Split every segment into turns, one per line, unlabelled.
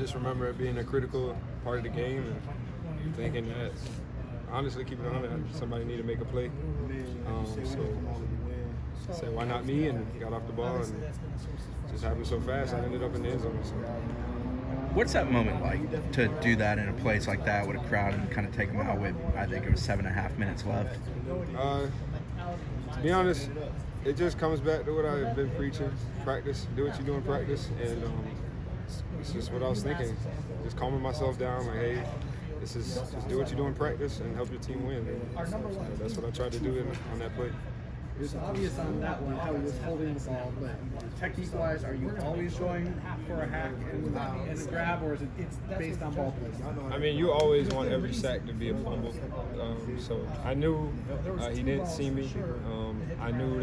just remember it being a critical part of the game and thinking that, honestly, keep it on it, somebody need to make a play. So I said, why not me? And got off the ball, and it just happened so fast. I ended up in the end zone. So.
What's that moment like to do that in a place like that with a crowd and kind of take them out with, I think it was 7.5 minutes left?
To be honest, it just comes back to what I've been preaching: practice, do what you do in practice, and it's just what I was thinking. Just calming myself down, like, hey, this is just do what you do in practice and help your team win. And that's what I tried to do on that play.
It was obvious on that one how he was holding the ball, but technique-wise, are you always going for a hack and a grab, or is it based on ball placement?
I mean, you always want every sack to be a fumble. So I knew he didn't see me. I knew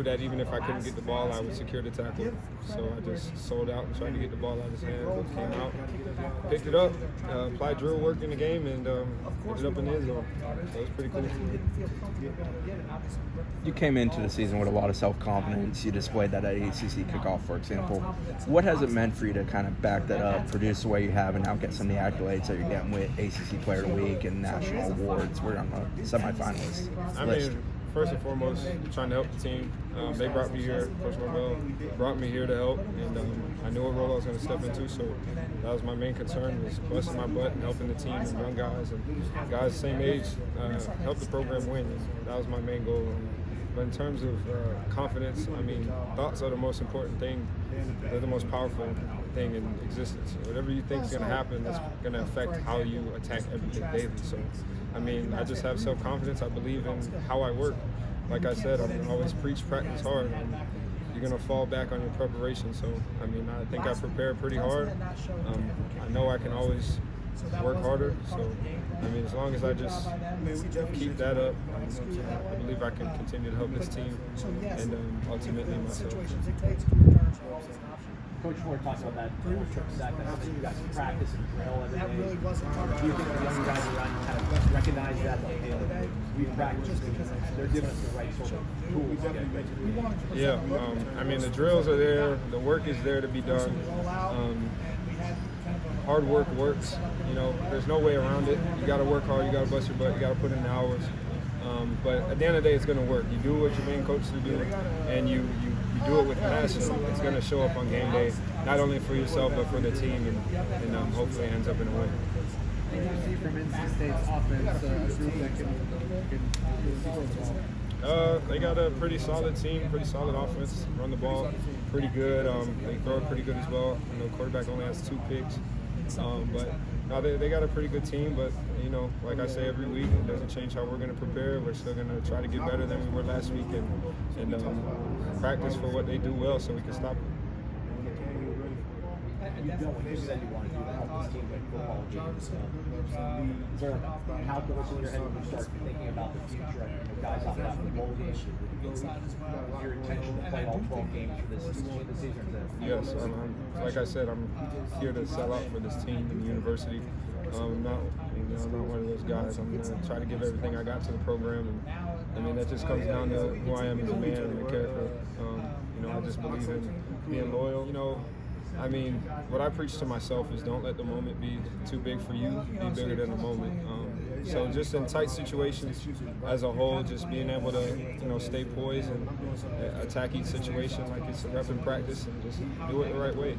that even if I couldn't get the ball, I would secure the tackle. So I just sold out and tried to get the ball out of his hand. Came out, picked it up, applied drill work in the game, and ended up in the end zone. So it was pretty cool.
You came into the season with a lot of self-confidence. You displayed that at ACC kickoff, for example. What has it meant for you to kind of back that up, produce the way you have, and now get some of the accolades that you're getting with ACC Player of the Week and national awards? We're on the semifinalist list.
First and foremost, trying to help the team. They brought me here, Coach Marvell brought me here to help, and I knew what role I was going to step into, so that was my main concern, was busting my butt and helping the team and young guys and guys the same age help the program win. And that was my main goal. But in terms of confidence, I mean, thoughts are the most important thing. They're the most powerful thing in existence. Whatever you think is going to happen, that's going to affect how you attack everything daily. So, I mean, I just have self-confidence. I believe in how I work. Like I said, I always preach practice hard. And you're going to fall back on your preparation. So, I mean, I think I prepare pretty hard. I know I can always work harder. So, I mean, as long as I just keep that up, I believe I can continue to help this team and ultimately myself.
Coach Ford talks about that sack that you guys practice and drill every day. Do you think the young guys around you kind of recognize that? Like, we practice, they're giving us the right sort of tools to get ready.
Yeah, I mean, the drills are there, the work is there to be done. Hard work works. You know, there's no way around it. You got to work hard, you got to bust your butt, you got to put in the hours. But at the end of the day, it's going to work. You do what you're being coached to do, and you do it with passion. It's going to show up on game day, not only for yourself, but for the team, and hopefully it ends up in a win.
What do you see from NC State's offense, a group that can
They got a pretty solid team, pretty solid offense, run the ball pretty good. They throw it pretty good as well. You know, quarterback only has 2 picks. But no, they got a pretty good team, but, you know, like I say every week, it doesn't change how we're going to prepare. We're still going to try to get better than we were last week and practice for what they do well so we can stop them.
You said you want to do that, help this team win football games. Is there a calculus in your head when you start thinking about the future? Guys opt out for the bowl game. Your intention to play all 12 games for this season?
Yes, like I said, I'm here to sell out for this team and the university. I'm not one of those guys. I'm going to try to give everything I got to the program, and I mean that just comes down to who I am as a man and a character. You know, I just believe in being loyal. You know, I mean, what I preach to myself is don't let the moment be too big for you, be bigger than the moment. So just in tight situations as a whole, just being able to, you know, stay poised and attack each situation like it's a rep in practice and just do it the right way.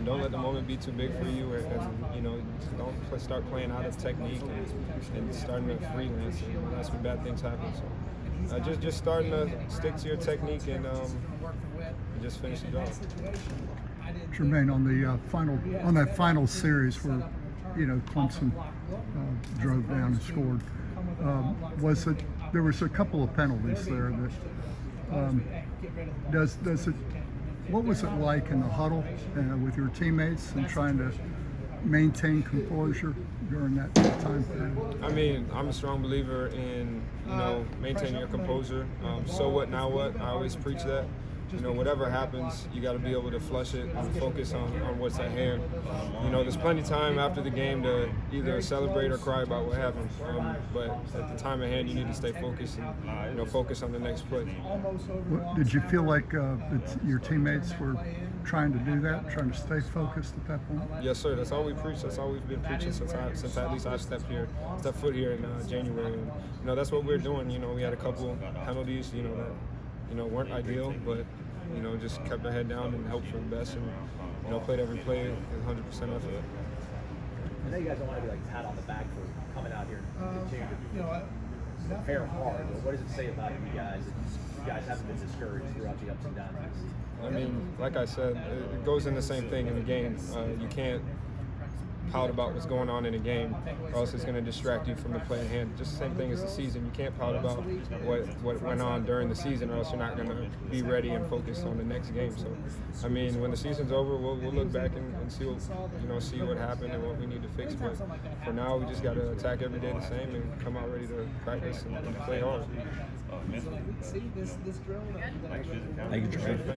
Don't let the moment be too big for you, and you know, don't start playing out of technique and starting to freelance, and that's when bad things happen. So just starting to stick to your technique and just finish the job.
Jermaine, on that final series where, you know, Clemson drove down and scored, there was a couple of penalties there that what was it like in the huddle with your teammates and trying to maintain composure during that time period?
I mean, I'm a strong believer in, you know, maintaining your composure. So what, now what? I always preach that. You know, whatever happens, you got to be able to flush it and focus on what's at hand. You know, there's plenty of time after the game to either celebrate or cry about what happened. But at the time at hand, you need to stay focused and, you know, focus on the next play.
Did you feel like your teammates were trying to do that, trying to stay focused at that point?
Yes, sir. That's all we preach. That's all we've been preaching since at least I stepped foot here in January. And that's what we're doing. We had a couple penalties, that weren't ideal, but just kept our head down and hoped for the best, and played every play with 100% effort.
I know you guys don't want to be like pat on the back for coming out here and continue to prepare hard, but what does it say about you guys that you guys haven't been discouraged throughout the ups and downs?
I mean, like I said, it goes in the same thing in the game. You can't pout about what's going on in a game, or else it's going to distract you from the play at hand. Just the same thing as the season. You can't pout about what went on during the season, or else you're not going to be ready and focused on the next game. So, I mean, when the season's over, we'll look back and see what see what happened and what we need to fix. But for now, we just got to attack every day the same and come out ready to practice and play hard.
Thank you, Jermaine.